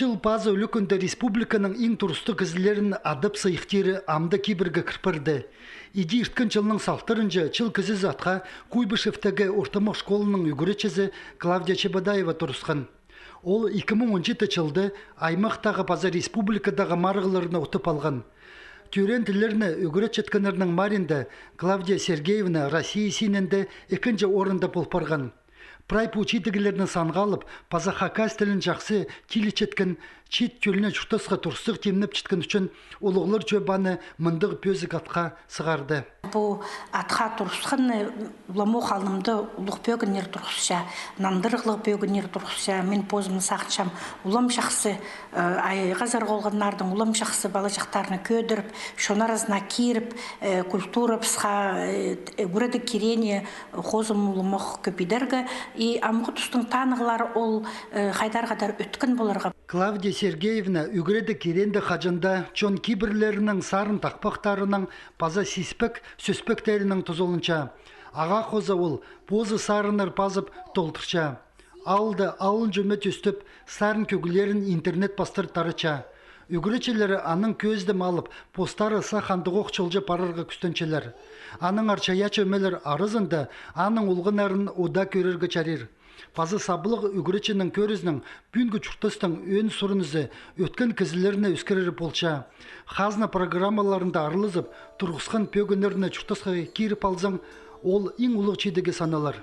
Чыл пазы өлікінді республиканың ең тұрысты кізілерін адып сайықтері амды кибіргі кірпірді. Иди ішткін жылының салтырынжы чыл кізі затқа Куйбышевтегі ортамық школының үгіречізі Клавдия Чебадаева тұрысқан. Ол 2017 жылды аймақтағы пазы республикадағы марғыларына ұтып алған. Тюрен тілеріні үгіреч еткінерінің маринді Клавдия Сергеевна Россия сененді екінші орында болпарған. Прайп учитігілеріні санғалып, паза хакас тілін жақсы тілі четкен, чет тюліне жұқтысқа тұрсық темніп четкен үшін олығылыр жөбаны мұндығы пөзік атқа сығарды. Бұл атқа тұрсықын ұламу қалымды ұлық бөгінер тұрсыша, нандырғылық бөгінер тұрсыша, мен позымны сақыншам, ұлам жақсы айға зарғолғанлардың ұлам жақсы бала жақтарына көдіріп, шонаразына керіп, культура пысқа өреді керене қозым ұлымық көпедергі, и амғы тұстың танығылары ол қайдар-қайдар өткін боларға. Клавдия Сергеевна үгіреді керенді қажында чон кибірлерінің сарын тақпақтарының паза сиспік, сөспектерінің тұзолынша. Аға қоза ол позы сарыныр пазып толтырша. Алды алын жүмет үстіп, сарын көгілерін интернет бастыр тарыча. Үгіречелері аның көздім алып, постары сақанды оқчылжы парырға күстенчелер. Аның арчая чөмелер арызында, аның ұлғын арын ода көрерге чарир. Пазы сабылық үгіречінің көрізінің бүнгі чұртыстың өн сұрынызы өткен кізілеріне өскерері болча. Қазына программаларында арылызып, тұрғысқан пөгінеріне чұртысқа кейріп алзың, ол ең ұлық чедеге саналар.